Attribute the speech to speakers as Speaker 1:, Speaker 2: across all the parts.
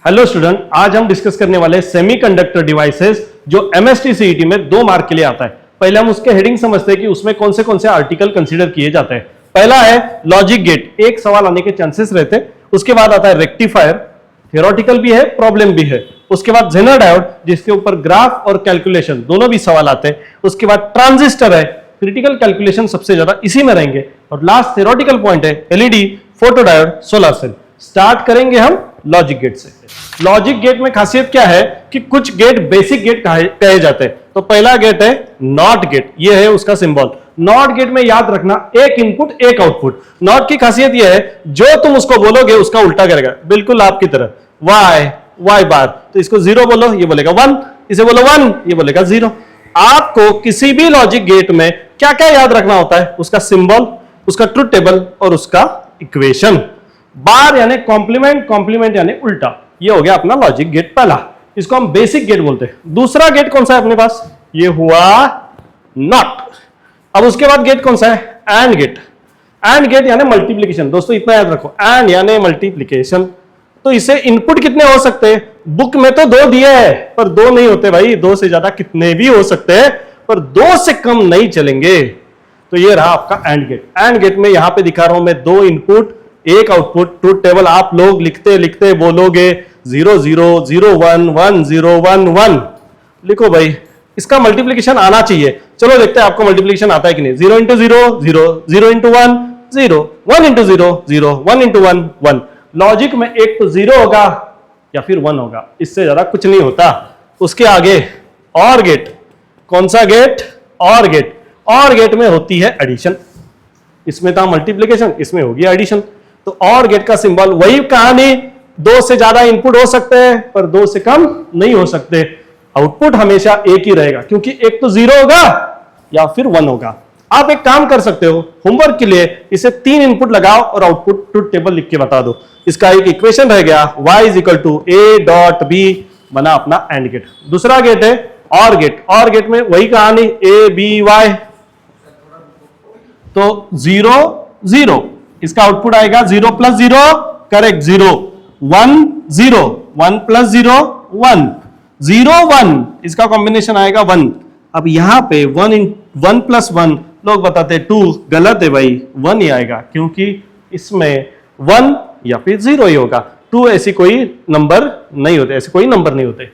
Speaker 1: Hello student, आज हम discuss करने वाले सेमीकंडक्टर डिवाइसेस जो एमएसटी सीईटी में 2 मार्क के लिए आता है। पहले हम उसके हेडिंग समझते हैं कि उसमें कौन से आर्टिकल कंसीडर किए जाते हैं। पहला है लॉजिक गेट, एक सवाल आने के चांसेस रहते हैं। उसके बाद आता है रेक्टिफायर, थियोरेटिकल भी है, प्रॉब्लम भी है। उसके बाद जेनर डायोड, जिसके ऊपर ग्राफ और कैलकुलेशन दोनों भी सवाल आते हैं। उसके बाद ट्रांजिस्टर है, क्रिटिकल कैलकुलेशन सबसे ज्यादा इसी में रहेंगे। और लास्ट थियोरेटिकल पॉइंट है LED, photodiode, solar cell. Start करेंगे हम लॉजिक गेट से। लॉजिक गेट में खासियत क्या है कि कुछ गेट बेसिक गेट कहे जाते हैं। तो पहला गेट है नॉट गेट, ये है उसका सिंबल। नॉट गेट में याद रखना एक इनपुट एक आउटपुट। नॉट की खासियत यह है जो तुम उसको बोलोगे उसका उल्टा करेगा, बिल्कुल आपकी तरह। वाई बार, तो इसको 0 बोलो, ये बोलेगा 1, इसे बोलो 1, ये बोलेगा 0। आपको किसी भी लॉजिक गेट में क्या क्या याद रखना होता है? उसका सिंबल, उसका ट्रुथ टेबल और उसका इक्वेशन। बार यानी कॉम्प्लीमेंट, कॉम्प्लीमेंट यानी उल्टा। ये हो गया अपना लॉजिक गेट पहला, इसको हम बेसिक गेट बोलते हैं। दूसरा गेट कौन सा है अपने पास? ये हुआ नॉट। अब उसके बाद गेट कौन सा है? AND gate. एंड गेट यानी मल्टीप्लीकेशन। दोस्तों इतना याद रखो, एंड यानी मल्टीप्लीकेशन। तो इसे इनपुट कितने हो सकते हैं? बुक में तो 2 दिए हैं, पर 2 नहीं होते भाई, 2 से ज्यादा कितने भी हो सकते हैं, पर 2 से कम नहीं चलेंगे। तो ये रहा आपका एंड गेट। एंड गेट में यहां पे दिखा रहा हूं मैं 2 इनपुट एक आउटपुट। ट्रुथ टेबल आप लोग लिखते लिखते बोलोगे 0 0 0 1 1 0 1 1। लिखो भाई, इसका मल्टीप्लीकेशन आना चाहिए। चलो देखते हैं आपको मल्टीप्लीकेशन आता है कि नहीं। 0 into 0 0, 0 into 1 0, 1 into 0 0, 1 into 1 1। Logic में एक तो 0 होगा या फिर 1 होगा, इससे ज्यादा कुछ नहीं होता। उसके आगे और गेट। कौन सा गेट? और गेट। और गेट में होती है एडिशन। इसमें था मल्टीप्लीकेशन, इसमें होगी एडिशन। तो और गेट का सिंबल वही कहानी, 2 से ज्यादा इनपुट हो सकते हैं पर 2 से कम नहीं हो सकते। आउटपुट हमेशा एक ही रहेगा, क्योंकि एक तो 0 होगा या फिर 1 होगा। आप एक काम कर सकते हो, होमवर्क के लिए इसे 3 इनपुट लगाओ और आउटपुट ट्रुथ टेबल लिख के बता दो। इसका एक इक्वेशन रह गया, y = a.b, बना अपना एंड गेट। दूसरा गेट है और गेट। और गेट में वही कहानी, a b y। तो 0 0, इसका आउटपुट आएगा 0 + 0, करेक्ट 0, 1 0, 1 + 0 1, 0 1, इसका कॉम्बिनेशन आएगा 1। अब यहां पे 1 + 1 लोग बताते 2, गलत है भाई, 1 ही आएगा, क्योंकि इसमें 1 या फिर 0 ही होगा। 2 ऐसी कोई नंबर नहीं होते, ऐसे कोई नंबर नहीं होते।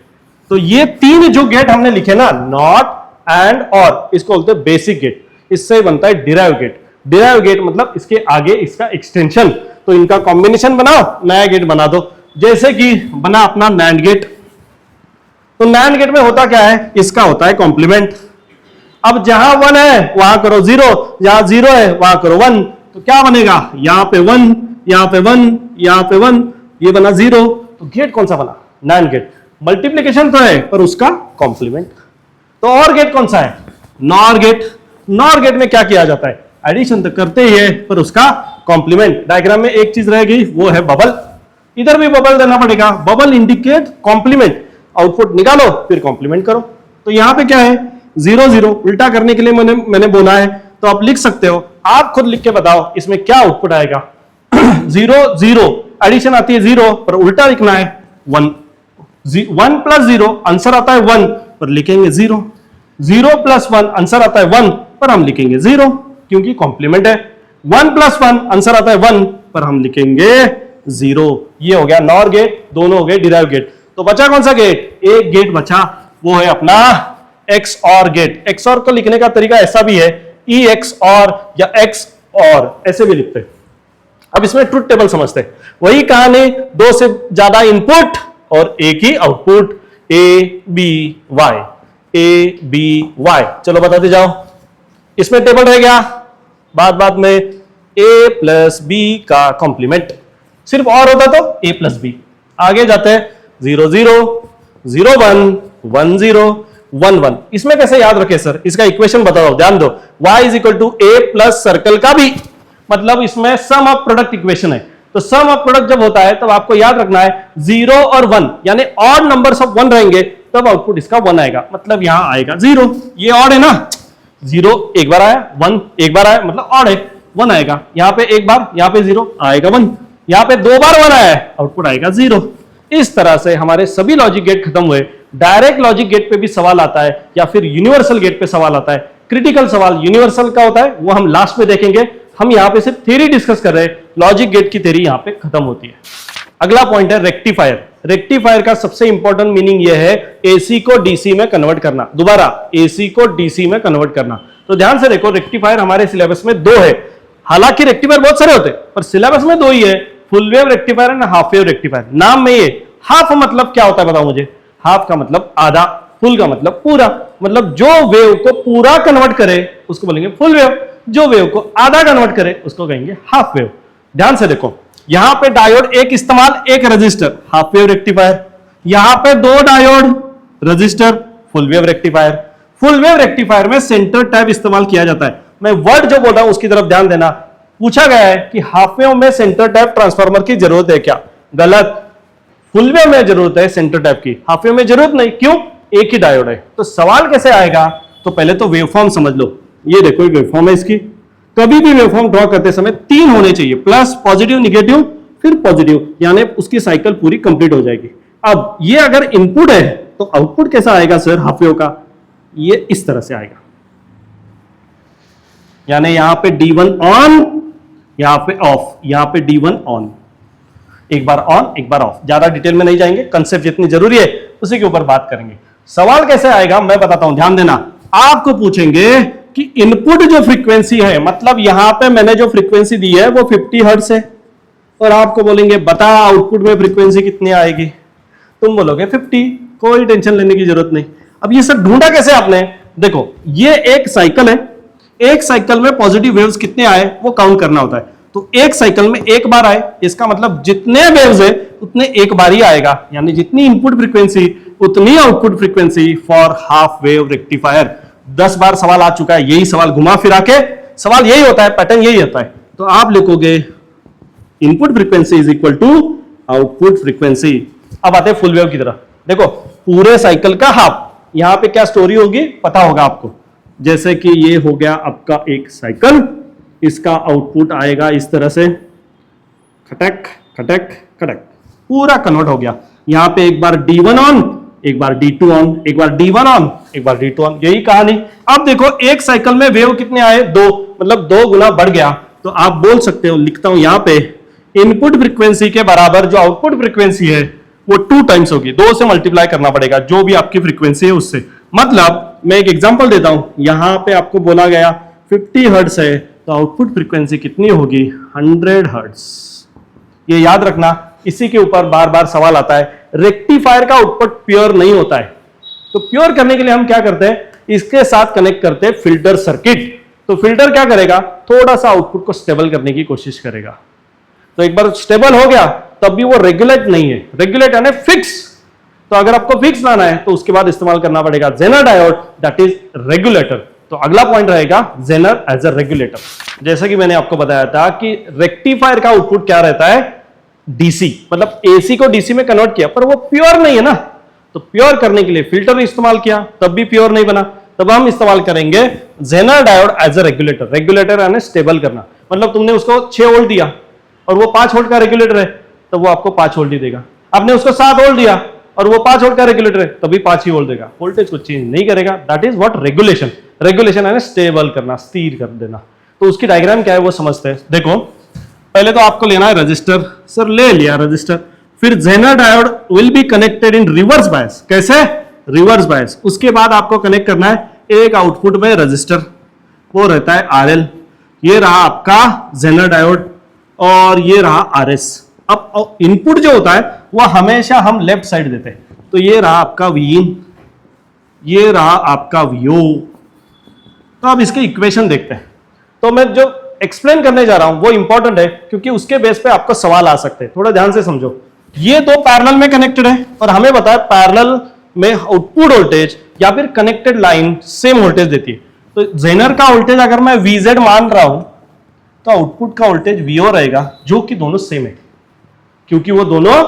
Speaker 1: तो ये 3 जो गेट हमने लिखे ना, नॉट, एंड, और, इसको बोलते हैं बेसिक गेट। इससे बनता है डिराइव गेट। डिराइव गेट मतलब इसके आगे इसका एक्सटेंशन। तो इनका कॉम्बिनेशन बनाओ, नया गेट बना दो। जैसे कि बना अपना नैंड गेट। तो नैंड गेट में होता क्या है? इसका होता है कॉम्प्लीमेंट। अब जहां 1 है वहां करो 0, जहां 0 है वहां करो 1। तो क्या बनेगा? यहां पे 1, यहां पे 1, यहां पे 1, ये बना 0। तो गेट कौन सा बना? NAND gate. मल्टीप्लीकेशन तो है पर उसका कॉम्प्लीमेंट। तो और गेट कौन सा है? Nor gate. नॉर गेट में क्या किया जाता है? एडिशन तो करते ही है पर उसका कॉम्प्लीमेंट। डायग्राम में एक चीज रह गई, वो है बबल। इधर भी बबल देना पड़ेगा। Bubble indicate complement. आउटपुट निकालो फिर कॉम्प्लीमेंट करो। तो यहां पे क्या है? 0 0, उल्टा करने के लिए मैंने बोला है, तो आप लिख सकते हो। आप खुद लिख के बताओ इसमें क्या आउटपुट आएगा। 0 0, एडिशन आती है 0 पर उल्टा लिखना है 1। 1 + 0, आंसर आता है 1 पर लिखेंगे 0। 0 + 1, आंसर आता है 1 पर हम लिखेंगे 0, क्योंकि कॉम्प्लीमेंट है। 1 + 1, आंसर आता है 1 पर हम लिखेंगे 0। ये हो गया नॉर गेट, दोनों हो गए डिराइव गेट। तो बचा कौन सा गेट? एक गेट बचा, वो है अपना XOR गेट। XOR को लिखने का तरीका ऐसा भी है, EXOR या XOR, ऐसे भी लिखते हैं। अब इसमें ट्रुथ टेबल समझते हैं। वही कहानी, 2 से ज्यादा इनपुट और एक ही output, A B Y, A B Y। चलो बताते जाओ। इसमें टेबल रह गया, बाद में A + B का कॉम्प्लीमेंट। सिर्फ और होता तो A + B। आगे जाते हैं 0 0 0 1 1 0 1 1। इसमें कैसे याद रखे सर? इसका इक्वेशन बताओ, ध्यान दो। y = a + सर्कल का भी, मतलब इसमें सम ऑफ प्रोडक्ट इक्वेशन है। तो सम ऑफ प्रोडक्ट जब होता है तब आपको याद रखना है 0 और 1, यानी ऑड नंबर्स ऑफ 1 रहेंगे तब आउटपुट इसका 1 आएगा। मतलब यहां आएगा 0, ये ऑड है ना, 0 एक बार आया, 1 एक बार आया, मतलब ऑड है, 1 आएगा। यहां पे एक बार, यहां पे 0 आएगा 1, यहां पे 2 बार 1 आया है, आउटपुट आएगा 0। इस तरह से हमारे सभी लॉजिक गेट खत्म हुए। डायरेक्ट लॉजिक गेट पे भी सवाल आता है या फिर यूनिवर्सल गेट पे सवाल आता है। क्रिटिकल सवाल यूनिवर्सल का होता है, वो हम लास्ट में देखेंगे। हम यहां पे सिर्फ थ्योरी डिस्कस कर रहे हैं, लॉजिक गेट की थ्योरी यहां पे खत्म होती है। अगला पॉइंट है रेक्टिफायर। रेक्टिफायर का सबसे इंपॉर्टेंट मीनिंग यह है एसी को डीसी में कन्वर्ट करना। दोबारा, एसी को डीसी में कन्वर्ट करना। तो ध्यान से देखो, रेक्टिफायर हमारे सिलेबस में दो है। हालांकि रेक्टिफायर बहुत सारे होते हैं पर सिलेबस में दो ही है, full wave rectifier and half wave rectifier. नाम में ये हाफ मतलब क्या होता है बताओ मुझे? हाफ का मतलब आधा, फुल का मतलब पूरा। मतलब जो वेव को पूरा कन्वर्ट करे उसको बोलेंगे फुल वेव, जो वेव को आधा कन्वर्ट करे उसको कहेंगे हाफ वेव। ध्यान से देखो, यहां पे डायोड एक इस्तेमाल, एक रजिस्टर, हाफ वेव रेक्टिफायर। यहां पे दो diode, register, full wave rectifier. Full wave rectifier में सेंटर टैप इस्तेमाल किया जाता है। मैं वर्ड जो बोल रहा हूं उसकी तरफ ध्यान देना। पूछा गया है कि हाफ वेव में सेंटर टैप ट्रांसफार्मर की जरूरत है क्या? गलत। फुल वेव में जरूरत है सेंटर टैप की, हाफ वेव में जरूरत नहीं। क्यों? एक ही डायोड है। तो सवाल कैसे आएगा? तो पहले तो वेवफॉर्म समझ लो। ये देखो वेवफॉर्म है इसकी। कभी भी वेवफॉर्म ड्रॉ करते समय तीन होने चाहिए, प्लस, पॉजिटिव, निगेटिव, फिर पॉजिटिव, यानी उसकी साइकिल पूरी कंप्लीट हो जाएगी। अब ये अगर इनपुट है तो आउटपुट कैसा आएगा सर हाफ वेव का? ये इस तरह से आएगा, यानी यहां पे D1 ऑन, यहां पे ऑफ, यहां पे D1 ऑन, एक बार ऑन एक बार ऑफ। ज्यादा डिटेल में नहीं जाएंगे, कंसेप्ट जितनी जरूरी है उसी के ऊपर बात करेंगे। सवाल कैसे आएगा मैं बताता हूं, ध्यान देना। आपको पूछेंगे कि इनपुट जो फ्रीक्वेंसी है, मतलब यहां पे मैंने जो फ्रीक्वेंसी दी है वो 50 हर्ट्ज है, और आपको बोलेंगे बता आउटपुट में फ्रीक्वेंसी कितनी आएगी? तुम बोलोगे 50। कोई टेंशन लेने की जरूरत नहीं। अब ये सब ढूंढा कैसे आपने? देखो, ये एक साइकिल है, एक साइकिल में पॉजिटिव वेव्स कितने आए वो काउंट करना होता है। तो एक साइकिल में एक बार आए, इसका मतलब जितने वेव्स है उतने एक बार ही आएगा, यानी जितनी इनपुट फ्रीक्वेंसी उतनी output frequency for half wave rectifier. 10 बार सवाल आ चुका है, यही सवाल घुमा फिरा के सवाल यही होता है, पैटर्न यही होता है। तो आप लिखोगे input frequency is equal to output frequency. अब आते हैं फुल वेव की तरफ। देखो, पूरे साइकिल का हाफ, यहां पे क्या स्टोरी होगी पता होगा आपको। जैसे कि ये हो गया आपका एक साइकिल, इसका आउटपुट आएगा इस तरह से, खटक खटक खटक, पूरा कन्वर्ट हो गया। यहां पे एक बार D1 ऑन, एक बार D2 ऑन, एक बार D1 ऑन, एक बार D2 ऑन, यही कहानी। अब देखो एक साइकिल में वेव कितने आए? 2, मतलब 2 गुना बढ़ गया। तो आप बोल सकते हो, लिखता हूं यहां पे, इनपुट फ्रीक्वेंसी के बराबर जो आउटपुट फ्रीक्वेंसी है वो 2 टाइम्स होगी। 2 से मल्टीप्लाई करना पड़ेगा जो भी आपकी फ्रीक्वेंसी है उससे। मतलब मैं एक एग्जांपल देता हूं, यहां पे आपको बोला गया 50 हर्ट्ज है, तो आउटपुट फ्रीक्वेंसी कितनी होगी? 100 हर्ट्ज। ये याद रखना, इसी के ऊपर बार बार सवाल आता है। रेक्टिफायर का आउटपुट प्योर नहीं होता है, तो प्योर करने के लिए हम क्या करते हैं? इसके साथ कनेक्ट करते हैं फिल्टर सर्किट। तो फिल्टर क्या करेगा? थोड़ा सा आउटपुट को स्टेबल करने की कोशिश करेगा। तो एक बार स्टेबल हो गया तब भी वो रेगुलेट नहीं है। रेगुलेट यानी फिक्स। तो अगर आपको फिक्स लाना है तो उसके बाद इस्तेमाल करना पड़ेगा Zener diode, that is regulator. तो अगला पॉइंट रहेगा जेनर एज अ रेगुलेटर। जैसा कि मैंने आपको बताया था कि रेक्टिफायर का आउटपुट क्या रहता है? डीसी, मतलब एसी को डीसी में कन्वर्ट किया, पर वो प्योर नहीं है ना। तो प्योर करने के लिए फिल्टर इस्तेमाल किया, तब भी प्योर नहीं बना। तब हम इस्तेमाल करेंगे Zener diode as a regulator. Regulator यानी स्टेबल करना, मतलब तुमने उसको 6 वोल्ट दिया और वो 5 वोल्ट का रेगुलेटर है, तो वो आपको 5 वोल्ट ही देगा। आपने उसको 7 वोल्ट दिया और वो 5 वोल्ट का रेगुलेटर है, तभी 5 ही वोल्ट देगा, वोल्टेज को चेंज नहीं करेगा। That is what regulation. Regulation है स्टेबल करना, स्थिर कर देना। तो उसकी डायग्राम क्या है वो समझते हैं। देखो, पहले तो आपको लेना है रजिस्टर। सर ले लिया रजिस्टर। फिर zener diode will be connected in reverse bias. कैसे? Reverse bias. उसके बाद आपको कनेक्ट करना है एक आउटपुट में रजिस्टर, वो रहता है RL। ये रहा आपका जेनर डायोड और ये रहा RS। अब इनपुट जो होता है वो हमेशा हम लेफ्ट साइड देते हैं। तो ये रहा आपका Vin, ये रहा आपका VO। तो अब इसके इक्वेशन देखते हैं। तो मैं जो एक्सप्लेन करने जा रहा हूं वो इंपॉर्टेंट है, क्योंकि उसके बेस पे आपको सवाल आ सकते हैं। थोड़ा ध्यान से समझो। ये 2 पैरेलल में कनेक्टेड है और हमें बताया पैरेलल में आउटपुट वोल्टेज या फिर कनेक्टेड लाइन सेम वोल्टेज देती है। तो जेनर का वोल्टेज अगर मैं VZ मान रहा हूं तो आउटपुट का वोल्टेज VO रहेगा, जो कि दोनों सेम है, क्योंकि वो दोनों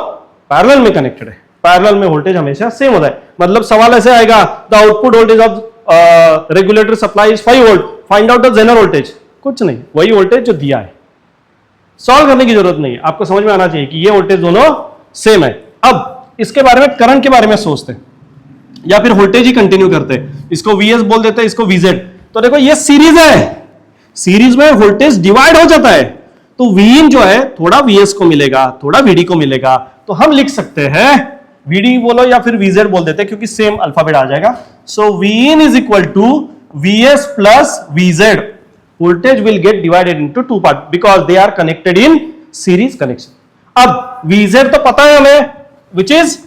Speaker 1: पैरेलल में कनेक्टेड है। पैरेलल में वोल्टेज हमेशा सेम होता है। मतलब सवाल ऐसे आएगा, the output voltage of regulator supply is 5 volt, find out the Zener voltage. कुछ नहीं, वही वोल्टेज जो दिया है। सॉल्व करने की जरूरत नहीं है, आपको समझ में आना चाहिए कि ये वोल्टेज दोनों सेम है। अब इसके बारे में, करंट के बारे में सोचते हैं या फिर वोल्टेज ही कंटिन्यू करते हैं। इसको Vs बोल देते हैं, इसको Vz। तो देखो ये सीरीज है, सीरीज में वोल्टेज डिवाइड हो जाता है, तो Vin जो है थोड़ा Vs को मिलेगा, थोड़ा Vd को मिलेगा। तो हम लिख सकते हैं, Vd बोलो या फिर Vz बोल देते हैं क्योंकि सेम अल्फाबेट आ जाएगा। So Vin is equal to Vs plus Vz। Voltage will get divided into two part because they are connected in series connection. अब Vz तो पता है हमें, विच इज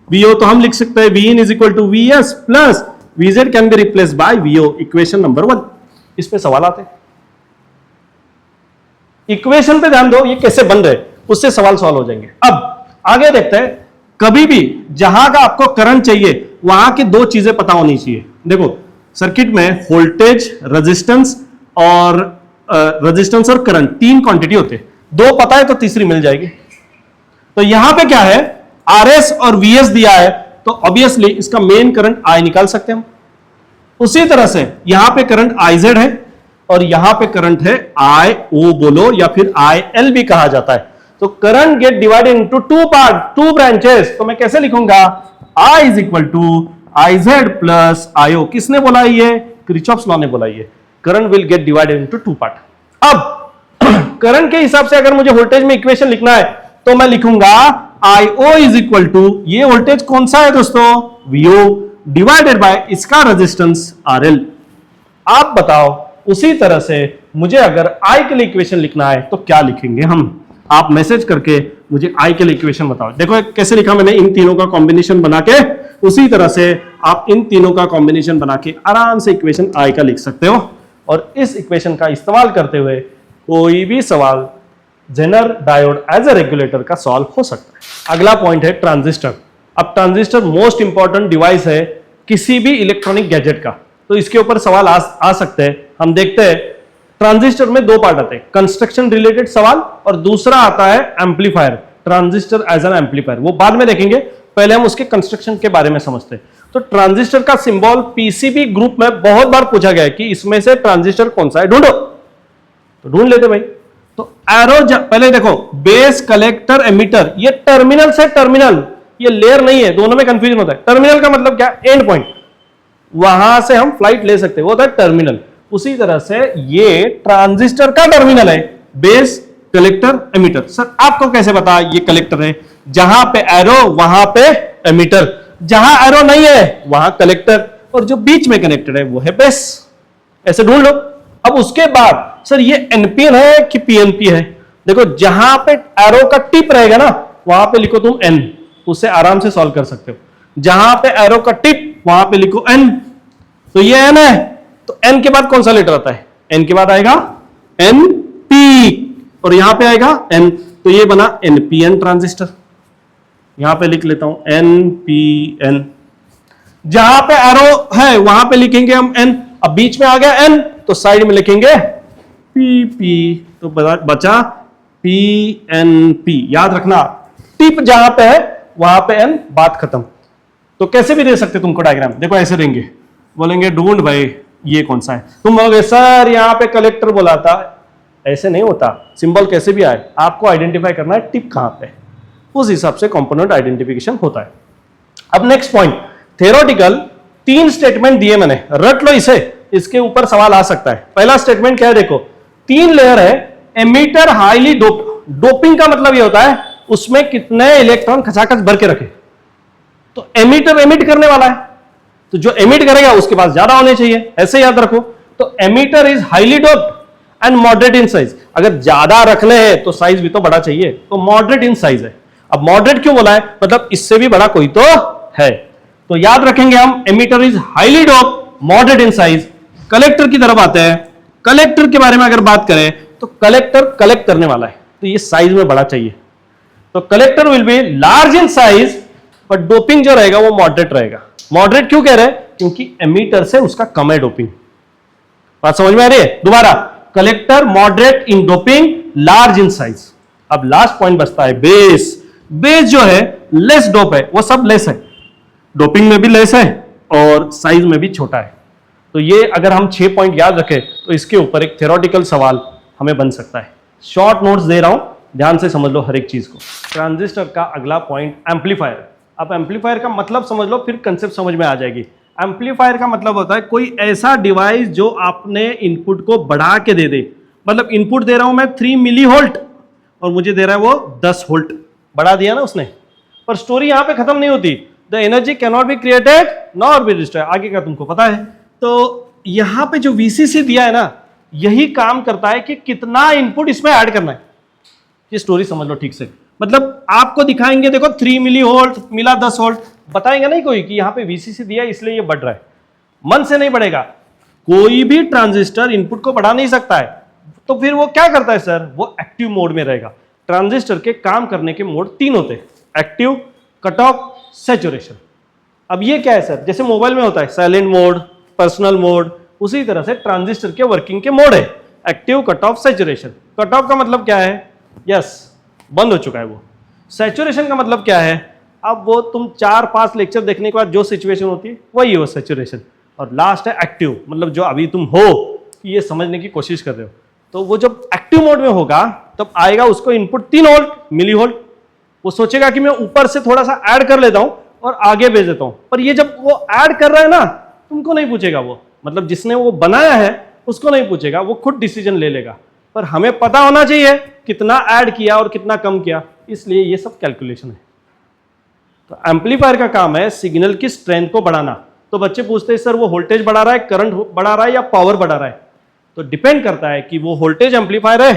Speaker 1: Vo, तो हम लिख सकते हैं Vin is equal to Vs plus Vz can be replace by Vo, equation number 1। इस पे सवाल आते हैं, इक्वेशन पे ध्यान दो ये कैसे बन रहे, उससे सवाल सॉल्व हो जाएंगे। अब आगे देखते हैं, कभी भी जहां का आपको करंट चाहिए वहां की दो चीजें पता होनी चाहिए। देखो सर्किट में वोल्टेज, रेजिस्टेंस और करंट तीन क्वांटिटी होते हैं, दो पता है तो तीसरी मिल जाएगी। तो यहां पे क्या है, RS और VS दिया है, तो ऑब्वियसली इसका मेन करंट I निकाल सकते हैं हम। उसी तरह से यहां पे करंट IZ है और यहां पे करंट है IO बोलो या फिर IL भी कहा जाता है। तो current get divided into two part, two branches. तो मैं कैसे लिखूंगा, I is equal to IZ plus IO। किसने बोला ये, किरचॉफ्स लॉ ने बोला ये, current will get divided into two part. अब करंट के हिसाब से अगर मुझे वोल्टेज में इक्वेशन लिखना है तो मैं लिखूंगा IO इज इक्वल टू, ये वोल्टेज कौन सा है दोस्तों, VO डिवाइडेड बाय इसका रेजिस्टेंस RL। आप बताओ, उसी तरह से मुझे अगर I के लिए इक्वेशन लिखना है तो क्या लिखेंगे हम, आप मैसेज करके मुझे I के लिए इक्वेशन बताओ। देखो कैसे लिखा मैंने, इन तीनों का कॉम्बिनेशन बना के, उसी तरह से आप इन तीनों का कॉम्बिनेशन बना के आराम से इक्वेशन I का लिख सकते हो। और इस इक्वेशन का इस्तेमाल करते हुए कोई भी सवाल Zener diode as a regulator का सॉल्व हो सकता है। अगला पॉइंट है ट्रांजिस्टर। अब ट्रांजिस्टर मोस्ट इंपॉर्टेंट डिवाइस है किसी भी इलेक्ट्रॉनिक गैजेट का, तो इसके ऊपर सवाल आ सकते हैं। हम देखते हैं ट्रांजिस्टर में दो पार्ट आते हैं, कंस्ट्रक्शन रिलेटेड सवाल और दूसरा आता है amplifier, transistor as an amplifier. वो बाद में देखेंगे, पहले हम उसके कंस्ट्रक्शन के बारे में समझते हैं। तो ट्रांजिस्टर का सिंबल पीसीबी ग्रुप में बहुत बार पूछा गया है कि इसमें से ट्रांजिस्टर कौन सा है, ढूंढो, तो ढूंढ लेते भाई। तो एरो पहले देखो, बेस, कलेक्टर, एमिटर, ये टर्मिनल से टर्मिनल, ये लेयर नहीं है, दोनों में कंफ्यूजन होता है। टर्मिनल का मतलब क्या, एंड पॉइंट, वहां से हम फ्लाइट ले सकते हैं, वो होता है टर्मिनल। उसी तरह से ये ट्रांजिस्टर का टर्मिनल है, बेस, कलेक्टर, एमिटर। सर आपको कैसे पता ये कलेक्टर है, जहां पे एरो वहां पे एमिटर, जहां एरो नहीं है वहां कलेक्टर, और जो बीच में कनेक्टेड है वो है बेस। ऐसे ढूंढ लो। अब उसके बाद सर ये एनपीएन है कि पीएनपी है, देखो जहां पे एरो का टिप रहेगा ना वहां पे लिखो तुम एन, उससे आराम से सॉल्व कर सकते हो। जहां पे एरो का टिप वहां पे लिखो एन, तो ये एन है, तो एन के बाद कौन सा लेटर आता है, एन के बाद आएगा एन पी, और यहां पे आएगा एन, तो ये बना एनपीएन ट्रांजिस्टर। यहां पे लिख लेता हूं एनपीएन। जहां पे एरो है वहां पे लिखेंगे हम एन, अब बीच में आ गया एन तो साइड में लिखेंगे पीपी, तो बचा पीएनपी। याद रखना, टिप जहां पे है वहां पे एन, बात खत्म। तो कैसे भी दे सकते तुमको डायग्राम, देखो ऐसे देंगे, बोलेंगे ढूंढ भाई ये कौन सा है, तुम बोलोगे सर यहाँ पे कलेक्टर बोला था, ऐसे नहीं होता। सिंबल कैसे भी आए, आपको आइडेंटिफाई करना है टिप कहां पे, उस हिसाब से कंपोनेंट आइडेंटिफिकेशन होता है। अब नेक्स्ट पॉइंट, थ्योरेटिकल 3 स्टेटमेंट दिए मैंने, रट लो इसे, इसके ऊपर सवाल आ सकता है। पहला स्टेटमेंट क्या है, देखो 3 लेयर है, एमिटर हाईली डोप्ड। डोपिंग का मतलब ये होता है उसमें कितने इलेक्ट्रॉन खचाखच भर के रखे, तो एमिटर एमिट करने वाला है, तो जो एमिट करेगा उसके पास ज्यादा होने चाहिए, ऐसे याद रखो। तो emitter is highly doped and moderate in size. अगर ज्यादा रखने हैं तो साइज भी तो बड़ा चाहिए, तो मॉडरेट इन साइज है। अब मॉडरेट क्यों बोला है, मतलब इससे भी बड़ा कोई तो है, तो याद रखेंगे हम emitter is highly doped, moderate in size. Collector की तरफ आते हैं, कलेक्टर के बारे में अगर बात करें तो कलेक्टर कलेक्ट करने वाला है, तो ये साइज में बड़ा चाहिए, तो collector will be large in size, पर डोपिंग जो रहेगा वो मॉडरेट रहेगा। मॉडरेट क्यों कह रहे हैं, क्योंकि एमिटर से उसका कम है डोपिंग। बात समझ में आ रही है, दोबारा, collector moderate in doping, large in size. अब लास्ट पॉइंट बचता है बेस। बेस जो है लेस डोप है, वो सब लेस है, डोपिंग में भी लेस है और साइज में भी छोटा है। तो ये अगर हम 6 पॉइंट याद रखें तो इसके ऊपर एक थ्योरेटिकल सवाल हमें बन सकता है। शॉर्ट नोट्स दे रहा हूं, ध्यान से समझ लो हर एक चीज को। ट्रांजिस्टर का अगला पॉइंट एम्पलीफायर। अब एम्पलीफायर का मतलब समझ लो, फिर कंसेप्ट समझ में आ जाएगी। एम्पलीफायर का मतलब होता है कोई ऐसा डिवाइस जो आपने इनपुट को बढ़ा के दे दे। मतलब इनपुट दे रहा हूं मैं 3 मिली वोल्ट और मुझे दे रहा है वो 10 वोल्ट, बढ़ा दिया ना उसने। पर स्टोरी यहां पे खत्म नहीं होती। The energy can not be created nor be destroyed, आगे का तुमको पता है। तो यहां पे जो वीसीसी दिया है ना, यही काम करता है कि कितना इनपुट इसमें ऐड करना है। ये स्टोरी समझ लो ठीक से। मतलब आपको दिखाएंगे, देखो 3 मिली वोल्ट मिला 10 वोल्ट, बताएंगे नहीं कोई कि यहां पे वीसीसी दिया है इसलिए ये बढ़ रहा है। मन से नहीं बढ़ेगा। कोई भी ट्रांजिस्टर इनपुट को बढ़ा नहीं सकता है। तो फिर वो क्या करता है सर, वो एक्टिव मोड में रहेगा। ट्रांजिस्टर के काम करने के मोड 3 होते हैं, एक्टिव, कट ऑफ, सैचुरेशन। अब ये क्या है सर, जैसे मोबाइल में होता है साइलेंट मोड, पर्सनल मोड, उसी तरह से ट्रांजिस्टर के वर्किंग के मोड है, active, cut off, saturation. Cut off का मतलब क्या है, यस बंद हो चुका है वो। सैचुरेशन का मतलब क्या है, अब वो तुम 4-5 लेक्चर देखने के बाद जो सिचुएशन होती है वही है वो सैचुरेशन। और लास्ट है एक्टिव, मतलब जो अभी तुम हो ये समझने की कोशिश कर रहे हो। तो वो जब एक्टिव मोड में होगा तब आएगा उसको इनपुट 3 वोल्ट मिली वोल्ट। वो सोचेगा कि मैं ऊपर से थोड़ा सा ऐड कर लेता हूं और आगे भेज देता हूं। पर ये जब वो ऐड कर रहा है ना, तुमको नहीं पूछेगा वो, मतलब जिसने वो बनाया है उसको नहीं पूछेगा, वो खुद डिसीजन ले लेगा। पर हमें पता होना चाहिए कितना ऐड किया और कितना कम किया, इसलिए ये सब कैलकुलेशन है। तो एम्पलीफायर का काम है सिग्नल की स्ट्रेंथ को बढ़ाना। तो बच्चे पूछते हैं सर वो वोल्टेज बढ़ा रहा है, करंट बढ़ा रहा है या पावर बढ़ा रहा है? तो डिपेंड करता है कि वो वोल्टेज एम्पलीफायर है,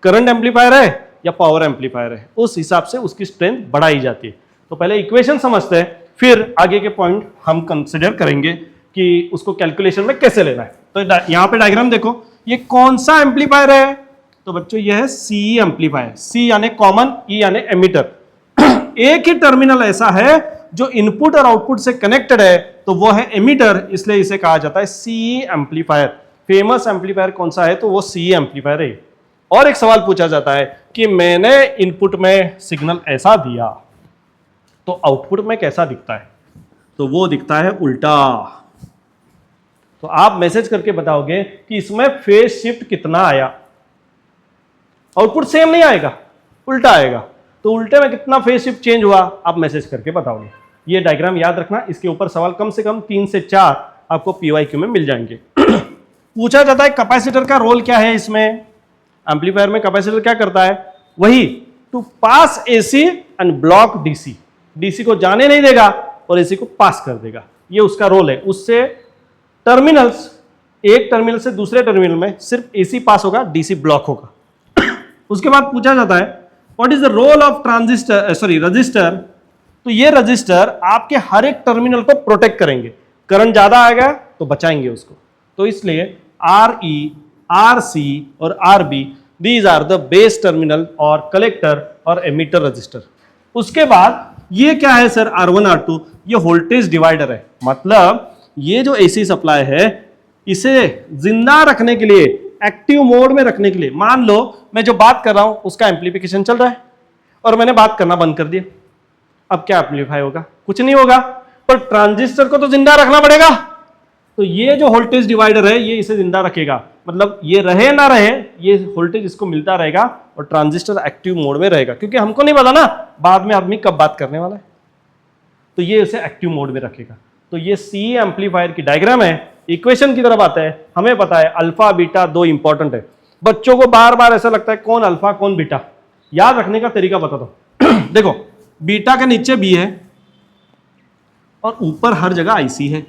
Speaker 1: करंट एम्पलीफायर है या पावर एम्पलीफायर है। उस हिसाब से उसकी स्ट्रेंथ बढ़ाई जाती है। तो पहले इक्वेशन समझते हैं, फिर आगे के पॉइंट हम कंसिडर करेंगे कि उसको कैलकुलेशन में कैसे लेना है। तो यहां पे डायग्राम देखो, ये कौन सा एम्पलीफायर है? तो बच्चों ये है सी एम्पलीफायर। सी यानी कॉमन, ई यानी एमिटर। एक ही टर्मिनल ऐसा है जो इनपुट और आउटपुट से कनेक्टेड है, तो वो है एमिटर, इसलिए इसे कहा जाता है सी एम्पलीफायर। फेमस एम्पलीफायर कौन सा है? तो वो सी एम्पलीफायर है। और एक सवाल पूछा जाता है कि मैंने इनपुट में सिग्नल ऐसा दिया तो आउटपुट में कैसा दिखता है? तो वो दिखता है उल्टा। तो आप मैसेज करके बताओगे कि इसमें फेज शिफ्ट कितना आया। आउटपुट सेम नहीं आएगा, उल्टा आएगा। तो उल्टे में कितना फेज शिफ्ट चेंज हुआ, आप मैसेज करके बताओगे। ये डायग्राम याद रखना, इसके ऊपर सवाल कम से कम 3 से 4 आपको पीवाईक्यू में मिल जाएंगे। पूछा जाता है कैपेसिटर का रोल क्या है इसमें? एम्पलीफायर में कैपेसिटर क्या करता है? वही to pass AC and block DC. DC को जाने नहीं देगा और एसी को पास कर देगा, ये उसका रोल है। उससे टर्मिनल्स, एक टर्मिनल से दूसरे टर्मिनल में सिर्फ एसी पास होगा, डीसी ब्लॉक होगा। उसके बाद पूछा जाता है what is the role of register. तो ये रजिस्टर आपके हर एक टर्मिनल को प्रोटेक्ट करेंगे। करंट ज्यादा आएगा तो बचाएंगे उसको। तो इसलिए RE, RC और RB, these are the base terminal और कलेक्टर और एमिटर रजिस्टर। उसके बाद ये क्या है सर? R1, R2, ये वोल्टेज डिवाइडर है। मतलब ये जो AC सप्लाई है, इसे जिंदा रखने के लिए, एक्टिव मोड में रखने के लिए, मान लो मैं जो बात कर रहा हूं उसका एम्पलीफिकेशन चल रहा है और मैंने बात करना बंद कर दिया, अब क्या एम्पलीफाई होगा? कुछ नहीं होगा। पर ट्रांजिस्टर को तो जिंदा रखना पड़ेगा। तो ये जो वोल्टेज डिवाइडर है ये इसे जिंदा रखेगा। मतलब ये रहे ना रहे, ये वोल्टेज इसको मिलता रहेगा और ट्रांजिस्टर एक्टिव मोड में रहेगा, क्योंकि हमको नहीं पता ना बाद में आदमी कब बात करने वाला है। तो ये इसे एक्टिव मोड में रखेगा। तो ये सी एम्पलीफायर की डायग्राम है। इक्वेशन की तरफ आता है, हमें पता है अल्फा बीटा 2 इंपॉर्टेंट है। बच्चों को बार बार ऐसा लगता है कौन अल्फा कौन बीटा, याद रखने का तरीका बता दो। देखो बीटा के नीचे बी है और ऊपर हर जगह आईसी है,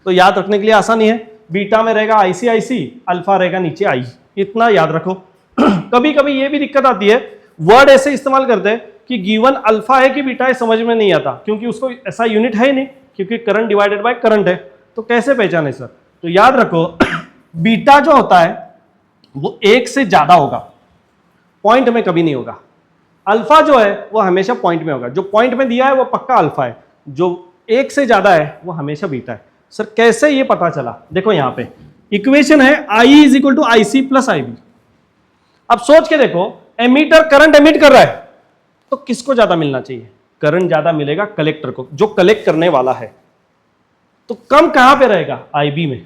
Speaker 1: तो याद रखने के लिए आसानी है। बीटा में रहेगा आईसी आईसी, अल्फा रहेगा नीचे आई, इतना याद रखो। कभी कभी ये भी दिक्कत आती है, वर्ड ऐसे इस्तेमाल करते हैं कि गिवन अल्फा है कि बीटा है समझ में नहीं आता, क्योंकि उसको ऐसा यूनिट है ही नहीं, क्योंकि करंट डिवाइडेड बाय करंट है। तो कैसे पहचाने सर? तो याद रखो बीटा जो होता है वो 1 से ज्यादा होगा, पॉइंट में कभी नहीं होगा। अल्फा जो है वो हमेशा पॉइंट में होगा। जो पॉइंट में दिया है वो पक्का अल्फा है, जो 1 से ज्यादा है वो हमेशा बीटा है। सर कैसे ये पता चला? देखो यहां पे इक्वेशन है I is equal to IC plus IB। अब सोच के देखो, एमीटर करंट एमिट कर रहा है तो किसको ज्यादा मिलना चाहिए? करंट ज्यादा मिलेगा कलेक्टर को, जो कलेक्ट करने वाला है। तो कम कहां पे रहेगा? IB में।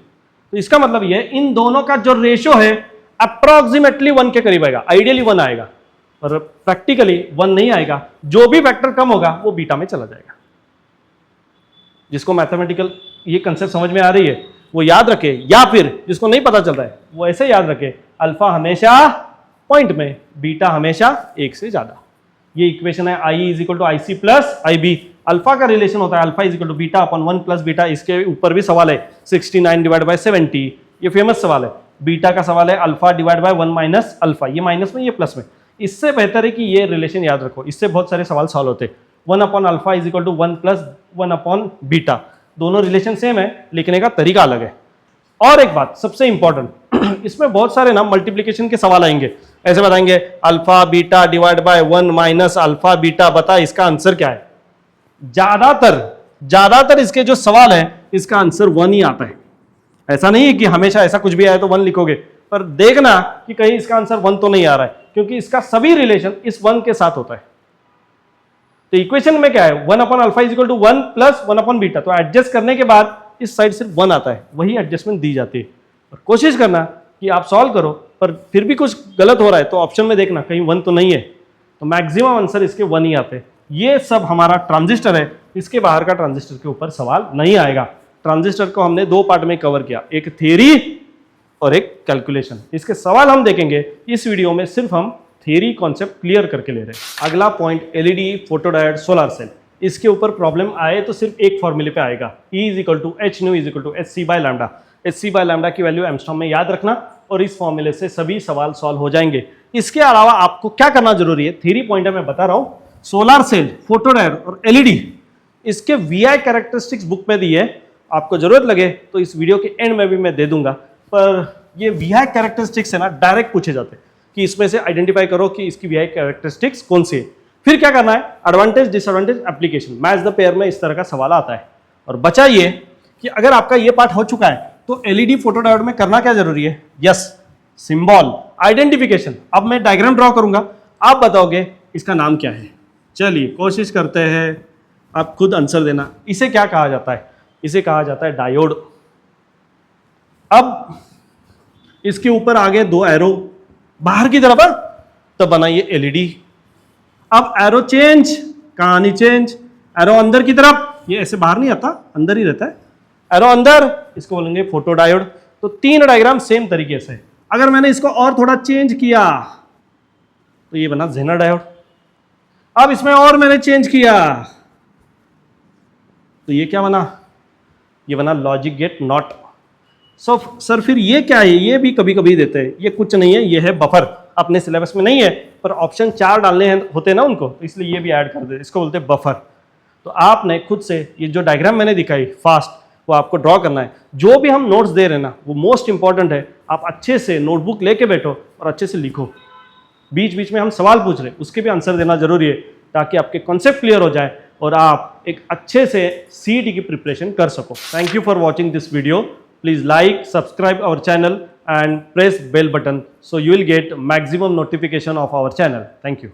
Speaker 1: तो इसका मतलब ये इन दोनों का जो रेशियो है अप्रोक्सीमेटली 1 के करीब आएगा, आइडियली 1 आएगा। और प्रैक्टिकली 1 नहीं आएगा, जो भी फैक्टर कम होगा वो बीटा में चला जाएगा। जिसको मैथमेटिकल ये कंसेप्ट समझ में आ रही है वो याद रखे, या फिर जिसको नहीं पता चल रहा है वो ऐसे याद रखे, अल्फा हमेशा पॉइंट में, बीटा हमेशा 1 से ज्यादा। ये इक्वेशन है I is equal to IC plus IB। Alpha का रिलेशन होता है alpha is equal to beta upon 1 plus beta. इसके ऊपर भी सवाल है 69 डिवाइड बाय 70, ये फेमस सवाल है। बीटा का सवाल है alpha divide by 1 minus alpha, ये माइनस में ये प्लस में। इससे बेहतर है कि ये रिलेशन याद रखो, इससे बहुत सारे सवाल सॉल्व होते हैं। 1 upon alpha is equal to 1 plus 1 upon beta, दोनों रिलेशन सेम है, लिखने का तरीका अलग है। और एक बात सबसे इंपॉर्टेंट, इसमें बहुत सारे ना मल्टीप्लिकेशन के सवाल आएंगे, ऐसे बताएंगे alpha beta divide by 1 minus alpha beta, बता इसका आंसर क्या है। ज्यादातर इसके जो सवाल है इसका आंसर 1 ही आता है। ऐसा नहीं है कि हमेशा ऐसा कुछ भी आए तो 1 लिखोगे, पर देखना कि कहीं इसका आंसर 1 तो नहीं आ रहा है, क्योंकि इसका सभी रिलेशन इस 1 के साथ होता है। तो इक्वेशन में क्या है, 1 upon alpha is equal to 1 plus 1 upon beta, तो एडजस्ट करने के बाद इस साइड सिर्फ 1 आता है, वही एडजस्टमेंट दी जाती है। और कोशिश करना कि आप सॉल्व करो, पर फिर भी कुछ गलत हो रहा है तो ऑप्शन में देखना कहीं 1 तो नहीं है, तो मैक्सिमम आंसर इसके 1 ही आते हैं। ये सब हमारा ट्रांजिस्टर है, इसके बाहर का ट्रांजिस्टर के ऊपर सवाल नहीं आएगा। ट्रांजिस्टर को हमने 2 पार्ट में कवर किया, एक थ्योरी और एक कैलकुलेशन। इसके सवाल हम देखेंगे इस वीडियो में, सिर्फ हम थ्योरी कॉन्सेप्ट क्लियर करके ले रहे हैं। अगला point LED photodiode solar cell, इसके ऊपर प्रॉब्लम आए तो सिर्फ एक फॉर्मूले पे आएगा, E is equal to h nu is equal to HC by lambda. HC by lambda की वैल्यू एंगस्ट्रॉम में याद रखना, और इस फॉर्मूले से सभी सवाल सॉल्व हो जाएंगे। इसके अलावा आपको क्या करना जरूरी है, थ्योरी पॉइंट है मैं बता रहा हूँ, सोलर सेल, फोटोडायोड और एलईडी, इसके VI कैरेक्टरिस्टिक्स बुक में दी है। आपको जरूरत लगे तो इस वीडियो के एंड में भी मैं दे दूंगा, पर ये VI कैरेक्टरिस्टिक्स है ना, डायरेक्ट पूछे जाते हैं कि इसमें से आइडेंटिफाई करो कि इसकी VI कैरेक्टरिस्टिक्स कौन सी है। फिर क्या करना है, advantage disadvantage application, match the pair में इस तरह का सवाल आता है। और बचा ये कि अगर आपका ये पार्ट हो चुका है तो एलईडी फोटोडायोड में करना क्या जरूरी है, यस, सिंबल आइडेंटिफिकेशन। अब मैं डायग्राम ड्रॉ करूंगा, आप बताओगे इसका नाम क्या है। चलिए कोशिश करते हैं, आप खुद आंसर देना। इसे क्या कहा जाता है, इसे कहा जाता है डायोड। अब इसके ऊपर आगे 2 एरो बाहर की तरफ, तो बनाइए एलईडी। अब एरो चेंज, कहानी चेंज, एरो अंदर की तरफ, ये ऐसे बाहर नहीं आता, अंदर ही रहता है, एरो अंदर, इसको बोलेंगे फोटोडायोड। तो 3 डायग्राम सेम तरीके से। अगर मैंने इसको और थोड़ा चेंज किया तो ये बना जेनर डायोड। अब इसमें और मैंने चेंज किया तो ये क्या बना, ये बना लॉजिक गेट नॉट। सर फिर ये क्या है, ये भी कभी कभी देते हैं, ये कुछ नहीं है, ये है बफर। अपने सिलेबस में नहीं है, पर ऑप्शन 4 डालने होते हैं ना उनको, तो इसलिए ये भी ऐड कर दे, इसको बोलते हैं बफर। तो आपने खुद से ये जो डायग्राम मैंने दिखाई फास्ट, वो आपको ड्रॉ करना है। जो भी हम नोट्स दे रहे हैं ना, वो मोस्ट इंपॉर्टेंट है, आप अच्छे से नोटबुक लेके बैठो और अच्छे से लिखो। बीच बीच में हम सवाल पूछ रहे हैं, उसके भी आंसर देना जरूरी है, ताकि आपके कॉन्सेप्ट क्लियर हो जाए और आप एक अच्छे से CET की प्रिपरेशन कर सको। Thank you for watching this video. Please like, subscribe our channel and press bell button so you will get maximum notification of our channel. Thank you.